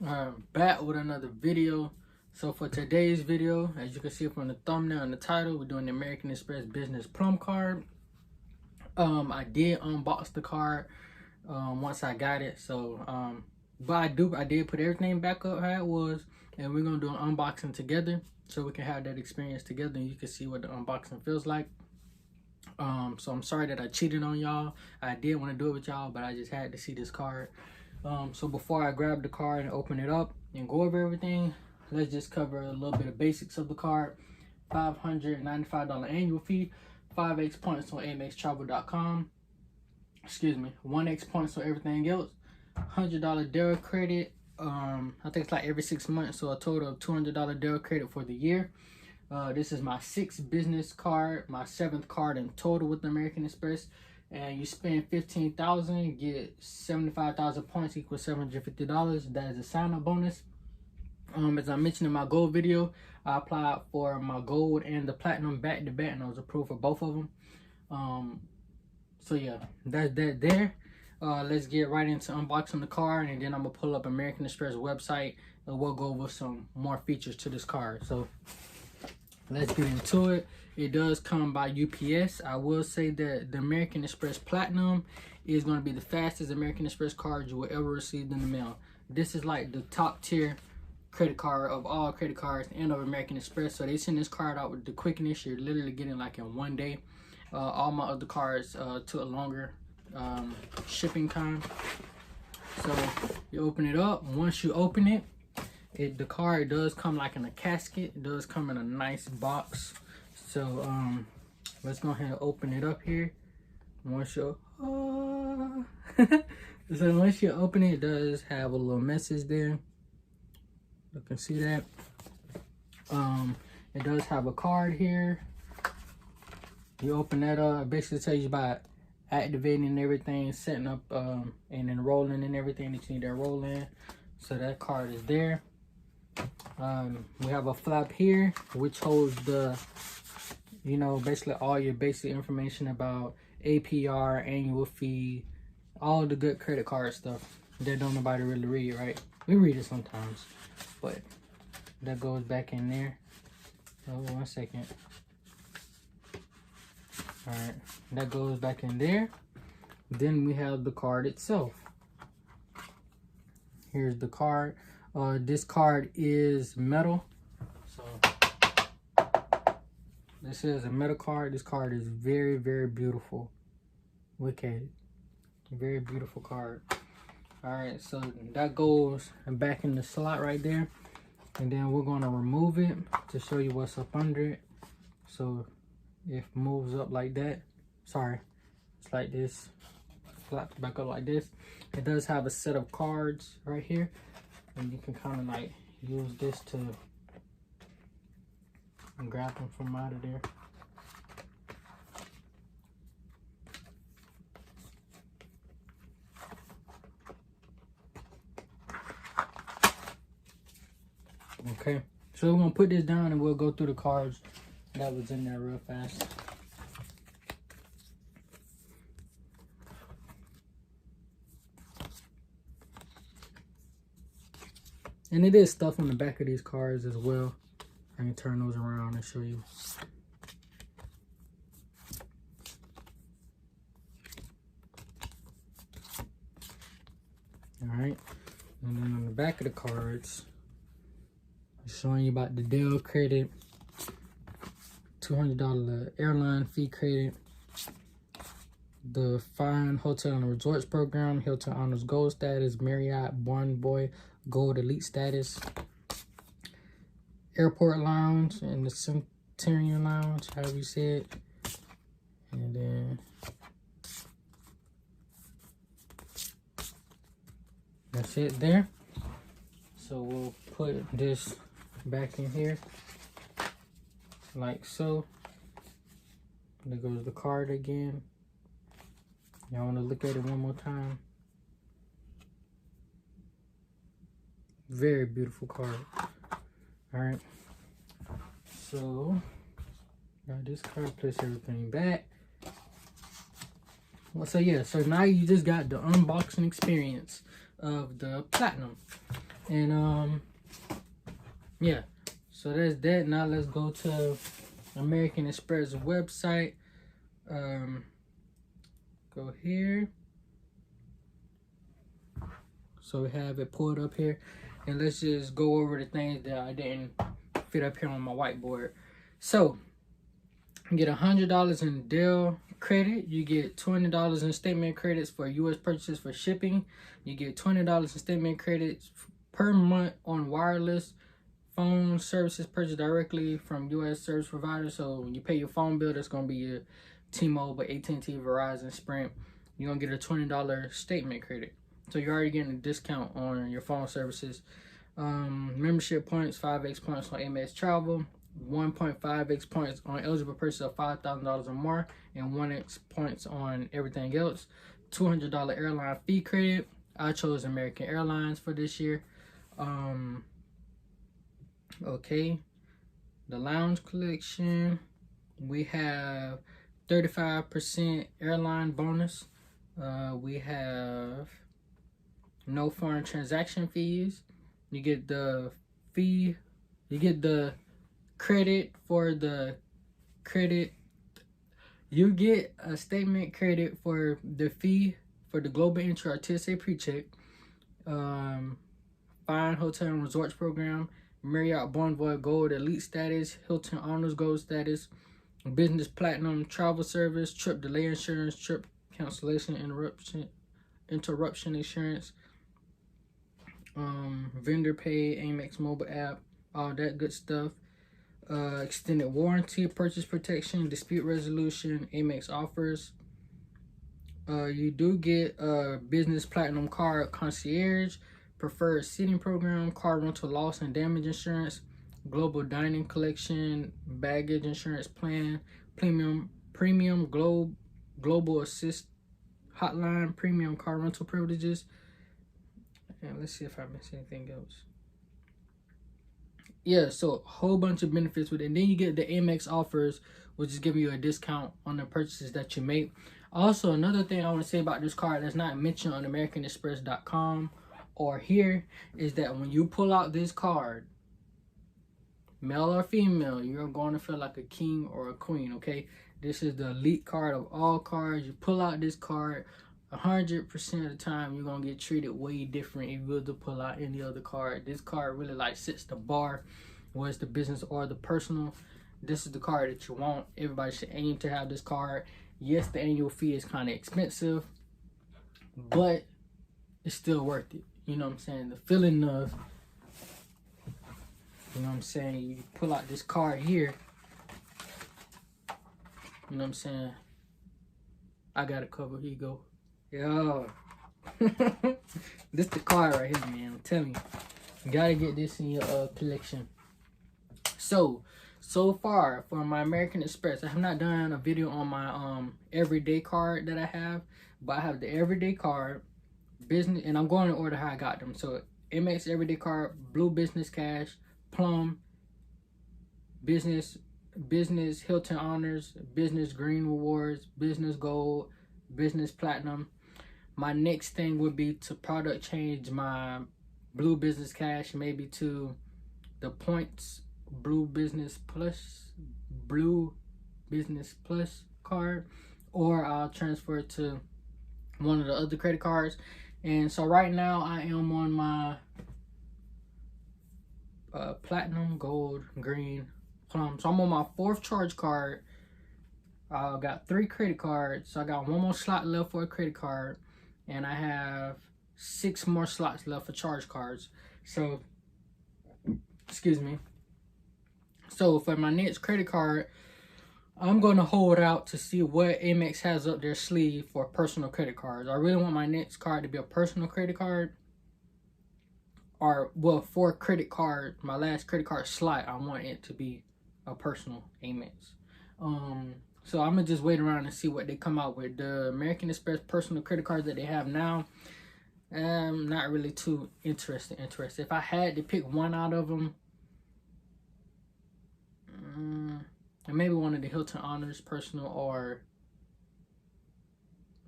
Back with another video. So for today's video, as you can see from the thumbnail and the title, we're doing the American Express Business Plum card. I did unbox the card once I got it. So but I did put everything back up how it was, and we're gonna do an unboxing together so we can have that experience together and you can see what the unboxing feels like. So I'm sorry that I cheated on y'all. I did want to do it with y'all, but I just had to see this card. So before I grab the card and open it up and go over everything, let's just cover a little bit of basics of the card. $595 annual fee, 5x points on amextravel.com. Excuse me, 1x points on everything else. $100 Dell credit. I think it's like every 6 months, so a total of $200 Dell credit for the year. This is my 6th business card, my 7th card in total with the American Express. And you spend $15,000, get 75,000 points equals $750. That is a sign-up bonus. As I mentioned in my gold video, I applied for my gold and the platinum back to back, and I was approved for both of them. So yeah, that's that there. Let's get right into unboxing the card, and then I'm gonna pull up American Express website and we'll go over some more features to this card. So let's get into it. It does come by UPS. I will say that the American Express Platinum is going to be the fastest American Express card you will ever receive in the mail. This is like the top tier credit card of all credit cards and of American Express. So they send this card out with the quickness. You're literally getting like in 1 day. All my other cards took a longer shipping time. So you open it up. Once you open it, the card does come like in a casket. It does come in a nice box. So let's go ahead and open it up here. Once you so once you open it, it does have a little message there. You can see that. It does have a card here. You open that up, it basically tells you about activating everything, setting up and enrolling in everything that you need to enroll in. So that card is there. We have a flap here which holds the, you know, basically all your basic information about APR, annual fee, all the good credit card stuff that don't nobody really read, right? We read it sometimes, but that goes back in there. Oh, 1 second. All right, that goes back in there. Then we have the card itself. Here's the card. This card is metal. So this is a metal card. This card is very, very beautiful. Look at it. Very beautiful card. All right, so that goes back in the slot right there. And then we're going to remove it to show you what's up under it. So it moves up like that. Sorry, it's like this. Flaps back up like this. It does have a set of cards right here. And you can kind of like use this to grab them from out of there. Okay, so we're gonna put this down and we'll go through the cards that was in there real fast. And it is stuff on the back of these cards as well. I can turn those around and show you. All right, and then on the back of the cards, it's showing you about the Dell credit, $200 airline fee credit, the Fine Hotel and Resorts Program, Hilton Honors Gold status, Marriott Born Boy Gold Elite status, Airport Lounge and the Centurion Lounge, however you say it. And then that's it there. So we'll put this back in here like so. There goes the card again. Y'all want to look at it one more time? Very beautiful card. All right, so got this card, place everything back. Well, so yeah, so now you just got the unboxing experience of the platinum. And yeah, so that's that. Now let's go to American Express website. Go here. So we have it pulled up here, and let's just go over the things that I didn't fit up here on my whiteboard. So you get $100 in Dell credit. You get $20 in statement credits for U.S. purchases for shipping. You get $20 in statement credits per month on wireless phone services purchased directly from U.S. service providers. So when you pay your phone bill, that's going to be your T-Mobile, AT&T, Verizon, Sprint. You're going to get a $20 statement credit. So you're already getting a discount on your phone services. Membership points, 5x points on Amex Travel, 1.5x points on eligible purchase of $5,000 or more, and 1x points on everything else. $200 airline fee credit. I chose American Airlines for this year. Okay, the lounge collection, we have 35% airline bonus. We have no foreign transaction fees. You get the fee, you get the credit for the credit. You get a statement credit for the fee for the Global Entry or TSA pre-check. Fine Hotel and Resorts Program, Marriott Bonvoy Gold Elite status, Hilton Honors Gold status, Business Platinum Travel Service, Trip Delay Insurance, Trip Cancellation Interruption Insurance, Vendor Pay, Amex Mobile App, all that good stuff. Extended warranty, purchase protection, dispute resolution, Amex offers. You do get a Business Platinum Card Concierge, Preferred Seating Program, Car Rental Loss and Damage Insurance, Global Dining Collection, Baggage Insurance Plan, Premium Global Assist Hotline, Premium Car Rental Privileges. And let's see if I miss anything else. Yeah, so a whole bunch of benefits with it. And then you get the Amex offers, which is giving you a discount on the purchases that you make. Also, another thing I want to say about this card that's not mentioned on AmericanExpress.com or here is that when you pull out this card, male or female, you're going to feel like a king or a queen, okay? This is the elite card of all cards. You pull out this card, 100% of the time, you're going to get treated way different if you were to pull out any other card. This card really like sets the bar, whether it's the business or the personal. This is the card that you want. Everybody should aim to have this card. Yes, the annual fee is kind of expensive, but it's still worth it. You know what I'm saying? The feeling of, you know what I'm saying, you pull out this card here, you know what I'm saying? I got it covered. Here you go. Yo. This the card right here, man. I'm telling you. You gotta get this in your collection. So far for my American Express, I have not done a video on my everyday card that I have, but I have the everyday card, business, and I'm going in order how I got them. So Amex everyday card, Blue Business Cash, Plum, Business Hilton Honors, Business Green Rewards, Business Gold, Business Platinum. My next thing would be to product change my Blue Business Cash maybe to the points Blue Business Plus card, or I'll transfer it to one of the other credit cards. And so right now I am on my Platinum, Gold, Green, Plum. So I'm on my 4th charge card. I got 3 credit cards, so I got 1 more slot left for a credit card, and I have 6 more slots left for charge cards. So, excuse me. So for my next credit card, I'm going to hold out to see what Amex has up their sleeve for personal credit cards. I really want my next card to be a personal credit card. Or, well, for credit card, my last credit card slot, I want it to be a personal Amex. So I'm going to just wait around and see what they come out with. The American Express personal credit cards that they have now, I'm not really too interested. If I had to pick one out of them, maybe one of the Hilton Honors personal, or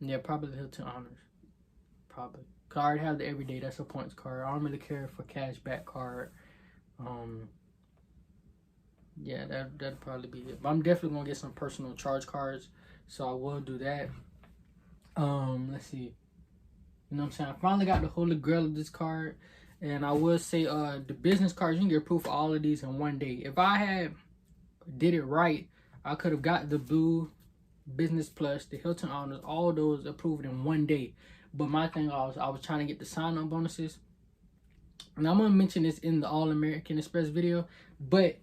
yeah, probably the Hilton Honors, probably, Cause I already have the everyday. That's a points card. I don't really care for cash back card. Yeah, that'd probably be it. But I'm definitely gonna get some personal charge cards, so I will do that. Let's see. You know what I'm saying? I finally got the holy grail of this card. And I will say the business cards, you can get approved for all of these in one day. If I had did it right, I could have got the Blue Business Plus, the Hilton Honors, all those approved in one day. But my thing was I was trying to get the sign-up bonuses. And I'm gonna mention this in the All American Express video, but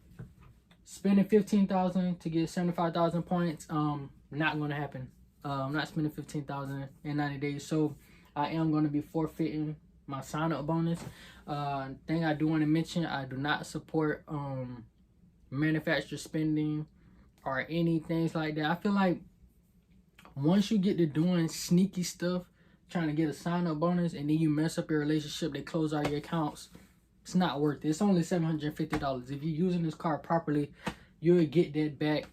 spending 15,000 to get 75,000 points, not gonna happen. I'm not spending 15,000 in 90 days, so I am gonna be forfeiting my sign-up bonus. Thing I do want to mention, I do not support manufacturer spending or any things like that. I feel like once you get to doing sneaky stuff, trying to get a sign-up bonus, and then you mess up your relationship, they close all your accounts, it's not worth it. It's only $750. If you're using this card properly, you'll get that back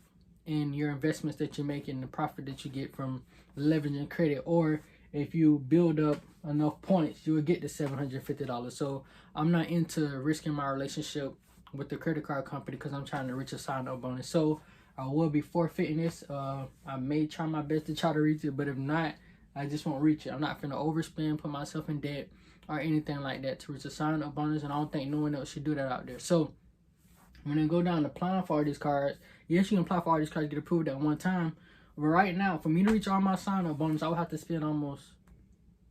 in your investments that you make and the profit that you get from leveraging credit. Or if you build up enough points, you will get the $750. So I'm not into risking my relationship with the credit card company because I'm trying to reach a sign-up bonus. So I will be forfeiting this. I may try my best to try to reach it, but if not, I just won't reach it. I'm not finna overspend, put myself in debt, or anything like that to reach a sign-up bonus, and I don't think no one else should do that out there. So when I go down to applying for all these cards, yes, you can apply for all these cards, get approved at one time. But right now, for me to reach all my sign-up bonus, I would have to spend almost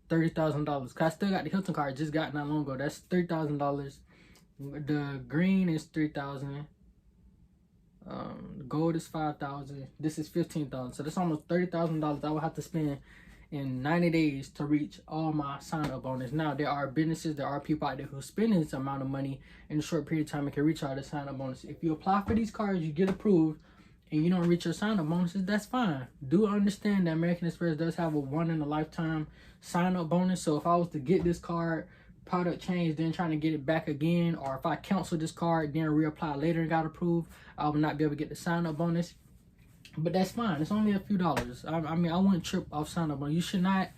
$30,000. Cause I still got the Hilton card, just got not long ago. That's $30,000. The green is $3,000. The gold is $5,000. This is $15,000. So that's almost $30,000 I would have to spend in 90 days to reach all my sign-up bonus. Now, there are businesses, there are people out there who spend this amount of money in a short period of time and can reach all the sign-up bonus. If you apply for these cards, you get approved, and you don't reach your sign-up bonuses, that's fine. Do understand that American Express does have a one-in-a-lifetime sign-up bonus. So if I was to get this card, product change, then trying to get it back again, or if I cancel this card, then reapply later and got approved, I would not be able to get the sign-up bonus. But that's fine. It's only a few dollars. I mean, I wouldn't trip off sign-up bonus. You should not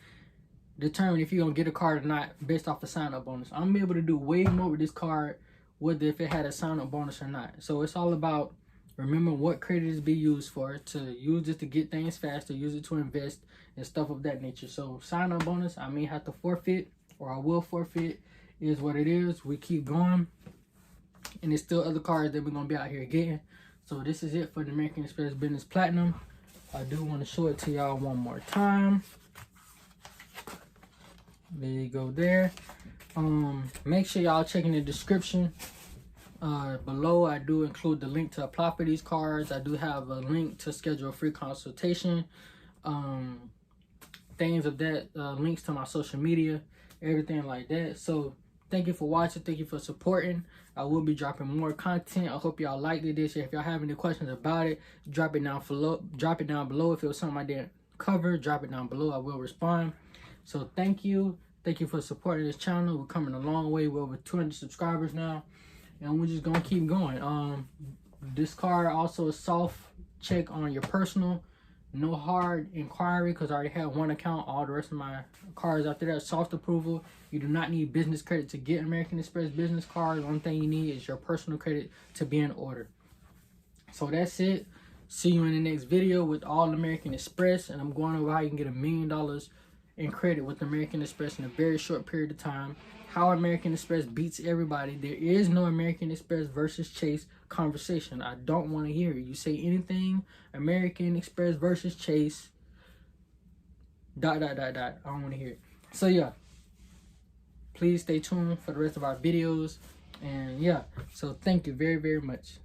determine if you're going to get a card or not based off the sign-up bonus. I'm going to be able to do way more with this card, whether if it had a sign-up bonus or not. So it's all about remember what credit is being used for, to use it to get things faster, use it to invest and stuff of that nature. So sign-up bonus, I may have to forfeit, or I will forfeit. Is what it is. We keep going, and there's still other cards that we're going to be out here getting. So this is it for the American Express Business Platinum. I do want to show it to y'all one more time. There you go there. Make sure y'all check in the description below. I do include the link to apply for these cards. I do have a link to schedule a free consultation. Things of that, links to my social media, everything like that. So thank you for watching. Thank you for supporting. I will be dropping more content. I hope y'all liked this. If y'all have any questions about it, drop it down below. Drop it down below. If it was something I didn't cover, drop it down below. I will respond. So thank you. Thank you for supporting this channel. We're coming a long way. We're over 200 subscribers now, and we're just gonna keep going. This card also a soft check on your personal. No hard inquiry, because I already have one account. All the rest of my cards after that, soft approval. You do not need business credit to get American Express business cards. One thing you need is your personal credit to be in order. So that's it. See you in the next video with All American Express, and I'm going over how you can get $1 million in credit with American Express in a very short period of time. How American Express beats everybody. There is no American Express versus Chase conversation. I don't want to hear it. You say anything American Express versus Chase ... I don't want to hear it. So yeah, please stay tuned for the rest of our videos, and yeah, so thank you very much.